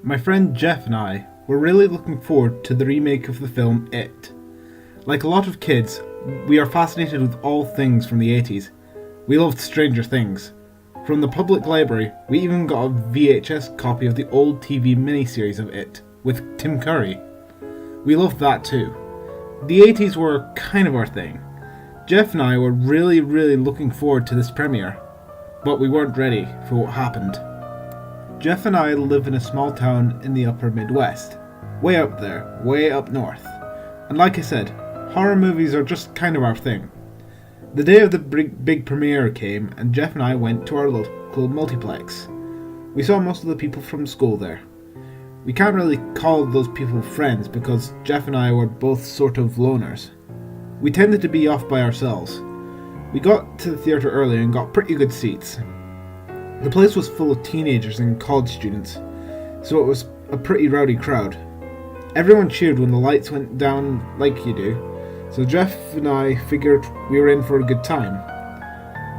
my friend Jeff and I were really looking forward to the remake of the film It. Like a lot of kids, we are fascinated with all things from the 80s. We loved Stranger Things. From the public library, we even got a VHS copy of the old TV miniseries of It, with Tim Curry. We loved that too. The 80s were kind of our thing. Jeff and I were really looking forward to this premiere, but we weren't ready for what happened. Jeff and I live in a small town in the upper Midwest, way up there, way up north. And like I said, horror movies are just kind of our thing. The day of the big premiere came and Jeff and I went to our local multiplex. We saw most of the people from school there. We can't really call those people friends because Jeff and I were both sort of loners. We tended to be off by ourselves. We got to the theatre early and got pretty good seats. The place was full of teenagers and college students, so it was a pretty rowdy crowd. Everyone cheered when the lights went down like you do, so Jeff and I figured we were in for a good time.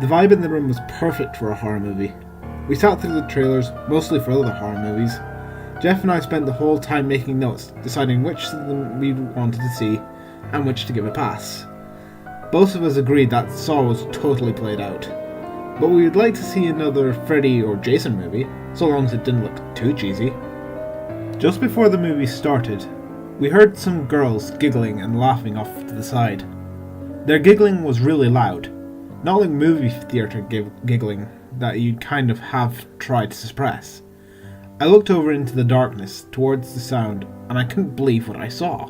The vibe in the room was perfect for a horror movie. We sat through the trailers, mostly for other horror movies. Jeff and I spent the whole time making notes, deciding which of them we wanted to see and which to give a pass. Both of us agreed that Saw was totally played out, but we would like to see another Freddy or Jason movie, so long as it didn't look too cheesy. Just before the movie started, we heard some girls giggling and laughing off to the side. Their giggling was really loud, not like movie theatre giggling that you'd kind of have tried to suppress. I looked over into the darkness towards the sound and I couldn't believe what I saw.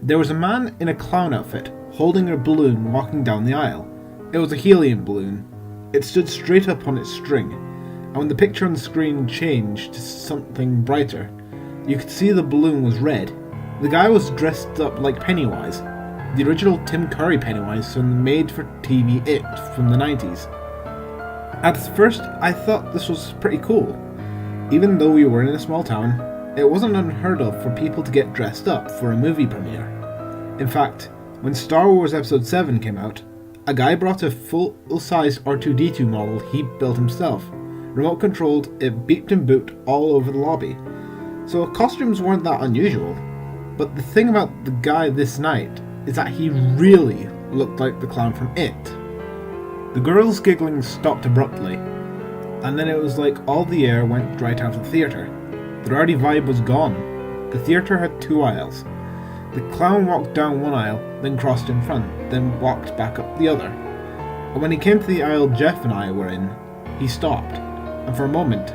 There was a man in a clown outfit holding a balloon walking down the aisle. It was a helium balloon. It stood straight up on its string, and when the picture on the screen changed to something brighter, you could see the balloon was red. The guy was dressed up like Pennywise, the original Tim Curry Pennywise from the made-for-TV It from the 90s. At first, I thought this was pretty cool. Even though we were in a small town, it wasn't unheard of for people to get dressed up for a movie premiere. In fact, when Star Wars Episode 7 came out, a guy brought a full-sized R2-D2 model he built himself. Remote controlled, it beeped and booped all over the lobby. So costumes weren't that unusual. But the thing about the guy this night is that he really looked like the clown from It. The girls' giggling stopped abruptly, and then it was like all the air went right out of the theatre. The rowdy vibe was gone. The theatre had 2 aisles. The clown walked down one aisle, then crossed in front, then walked back up the other. And when he came to the aisle Jeff and I were in, he stopped, and for a moment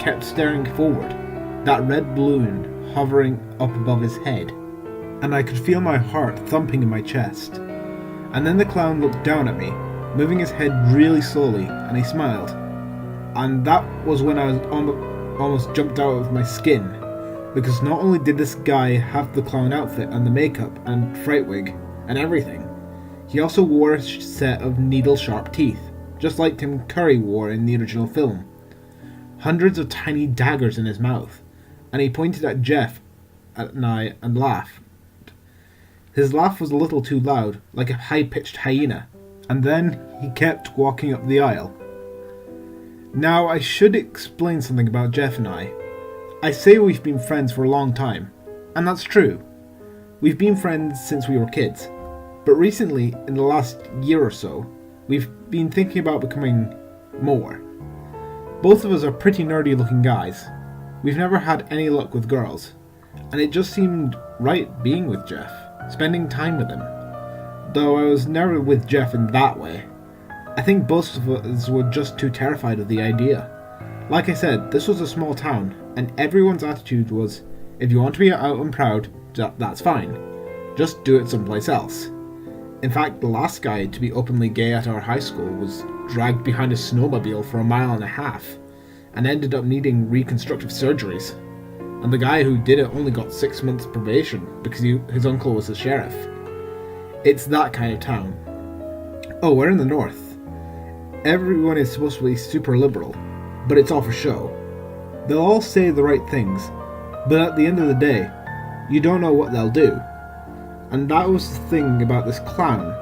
kept staring forward, that red balloon hovering up above his head. And I could feel my heart thumping in my chest. And then the clown looked down at me, moving his head really slowly, and he smiled. And that was when I was almost jumped out of my skin, because not only did this guy have the clown outfit and the makeup and fright wig and everything, he also wore a set of needle-sharp teeth, just like Tim Curry wore in the original film. Hundreds of tiny daggers in his mouth, and he pointed at Jeff and I and laughed. His laugh was a little too loud, like a high-pitched hyena, and then he kept walking up the aisle. Now, I should explain something about Jeff and I. I say we've been friends for a long time, and that's true. We've been friends since we were kids, but recently, in the last year or so, we've been thinking about becoming more. Both of us are pretty nerdy looking guys. We've never had any luck with girls, and it just seemed right being with Jeff, spending time with him. Though I was never with Jeff in that way. I think both of us were just too terrified of the idea. Like I said, this was a small town, and everyone's attitude was, if you want to be out and proud, that's fine. Just do it someplace else. In fact, the last guy to be openly gay at our high school was dragged behind a snowmobile for 1.5 miles, and ended up needing reconstructive surgeries. And the guy who did it only got 6 months probation because his uncle was the sheriff. It's that kind of town. Oh, we're in the north. Everyone is supposed to be super liberal, but it's all for show. They'll all say the right things, but at the end of the day, you don't know what they'll do. And that was the thing about this clown.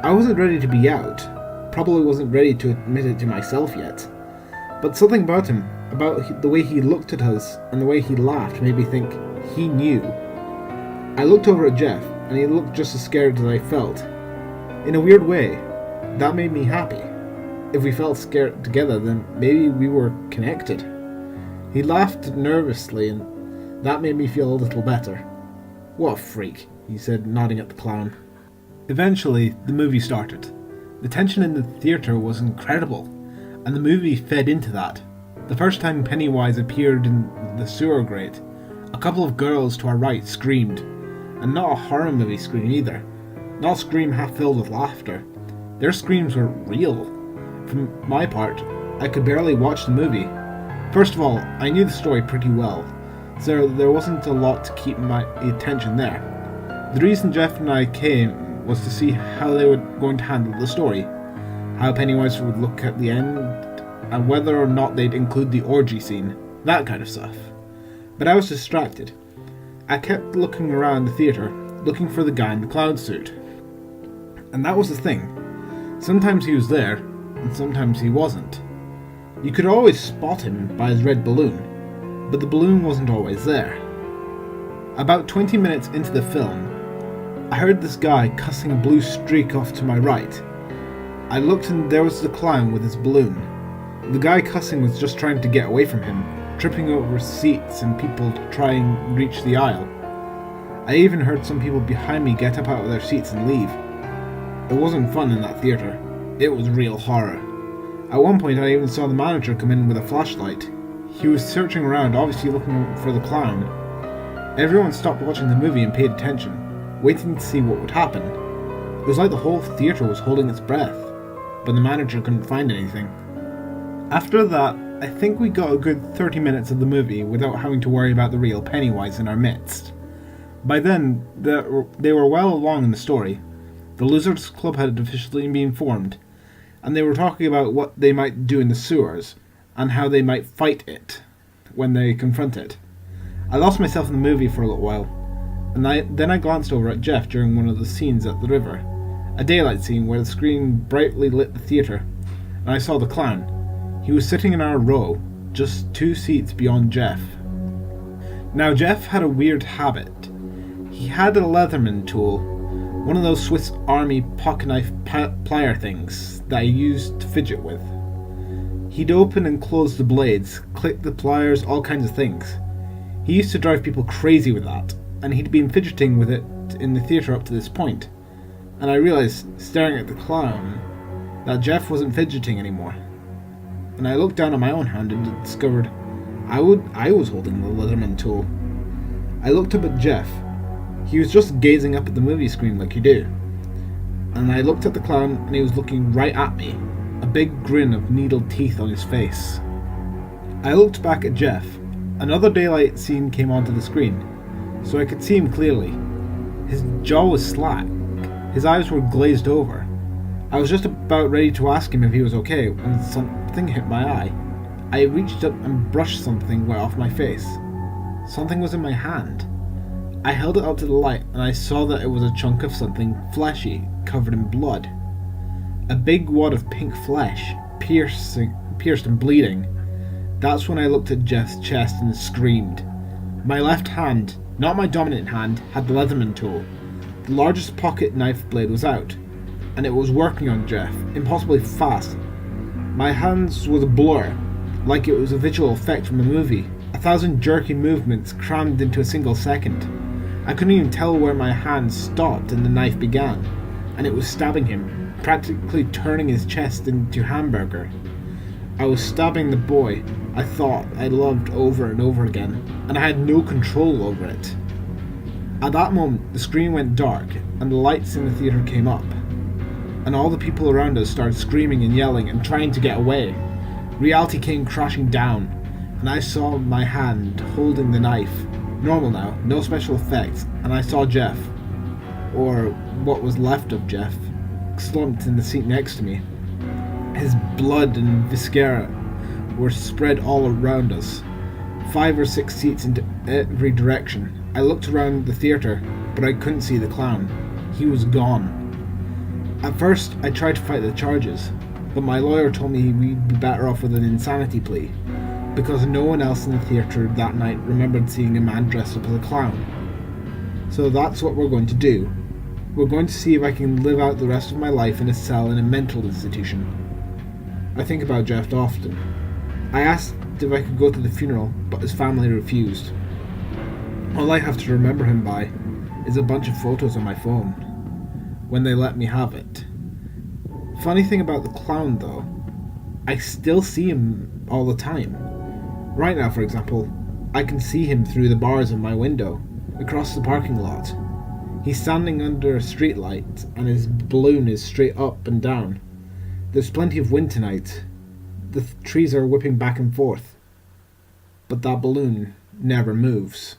I wasn't ready to be out, probably wasn't ready to admit it to myself yet, but something about him about the way he looked at us and the way he laughed made me think he knew. I looked over at Jeff, and he looked just as scared as I felt. In a weird way, that made me happy. If we felt scared together, then maybe we were connected. He laughed nervously, and that made me feel a little better. "What a freak," he said, nodding at the clown. Eventually, the movie started. The tension in the theatre was incredible, and the movie fed into that. The first time Pennywise appeared in the sewer grate, a couple of girls to our right screamed, and not a horror movie scream either. Not a scream half filled with laughter. Their screams were real. For my part, I could barely watch the movie. First of all, I knew the story pretty well, so there wasn't a lot to keep my attention there. The reason Jeff and I came was to see how they were going to handle the story, how Pennywise would look at the end, and whether or not they'd include the orgy scene, that kind of stuff. But I was distracted. I kept looking around the theatre, looking for the guy in the clown suit. And that was the thing. Sometimes he was there, and sometimes he wasn't. You could always spot him by his red balloon, but the balloon wasn't always there. About 20 minutes into the film, I heard this guy cussing a blue streak off to my right. I looked and there was the clown with his balloon. The guy cussing was just trying to get away from him, tripping over seats and people trying to reach the aisle. I even heard some people behind me get up out of their seats and leave. It wasn't fun in that theatre. It was real horror. At one point I even saw the manager come in with a flashlight. He was searching around, obviously looking for the clown. Everyone stopped watching the movie and paid attention, waiting to see what would happen. It was like the whole theatre was holding its breath, but the manager couldn't find anything. After that, I think we got a good 30 minutes of the movie without having to worry about the real Pennywise in our midst. By then, they were well along in the story. The Lizards Club had officially been formed, and they were talking about what they might do in the sewers, and how they might fight it when they confront it. I lost myself in the movie for a little while, and then I glanced over at Jeff during one of the scenes at the river, a daylight scene where the screen brightly lit the theatre, and I saw the clown. He was sitting in our row, just 2 seats beyond Jeff. Now Jeff had a weird habit. He had a Leatherman tool, one of those Swiss Army pocket knife plier things that he used to fidget with. He'd open and close the blades, click the pliers, all kinds of things. He used to drive people crazy with that, and he'd been fidgeting with it in the theatre up to this point. And I realised, staring at the clown, that Jeff wasn't fidgeting anymore. And I looked down at my own hand and discovered I was holding the Leatherman tool. I looked up at Jeff. He was just gazing up at the movie screen like you do. And I looked at the clown and he was looking right at me, a big grin of needled teeth on his face. I looked back at Jeff. Another daylight scene came onto the screen, so I could see him clearly. His jaw was slack. His eyes were glazed over. I was just about ready to ask him if he was okay when something hit my eye. I reached up and brushed something wet off my face. Something was in my hand. I held it up to the light and I saw that it was a chunk of something fleshy, covered in blood. A big wad of pink flesh, pierced and bleeding. That's when I looked at Jeff's chest and screamed. My left hand, not my dominant hand, had the Leatherman tool. The largest pocket knife blade was out, and it was working on Jeff, impossibly fast. My hands was a blur, like it was a visual effect from a movie. 1,000 jerky movements crammed into a single second. I couldn't even tell where my hand stopped and the knife began, and it was stabbing him, practically turning his chest into hamburger. I was stabbing the boy I thought I loved over and over again, and I had no control over it. At that moment, the screen went dark, and the lights in the theatre came up, and all the people around us started screaming and yelling and trying to get away. Reality came crashing down, and I saw my hand holding the knife. Normal now, no special effects, and I saw Jeff, or what was left of Jeff, slumped in the seat next to me. His blood and viscera were spread all around us, 5 or 6 seats into every direction. I looked around the theatre, but I couldn't see the clown. He was gone. At first, I tried to fight the charges, but my lawyer told me we'd be better off with an insanity plea. because no one else in the theatre that night remembered seeing a man dressed up as a clown. So that's what we're going to do. We're going to see if I can live out the rest of my life in a cell in a mental institution. I think about Jeff often. I asked if I could go to the funeral, but his family refused. All I have to remember him by is a bunch of photos on my phone, when they let me have it. Funny thing about the clown, though, I still see him all the time. Right now, for example, I can see him through the bars of my window, across the parking lot. He's standing under a streetlight, and his balloon is straight up and down. There's plenty of wind tonight. The trees are whipping back and forth. But that balloon never moves.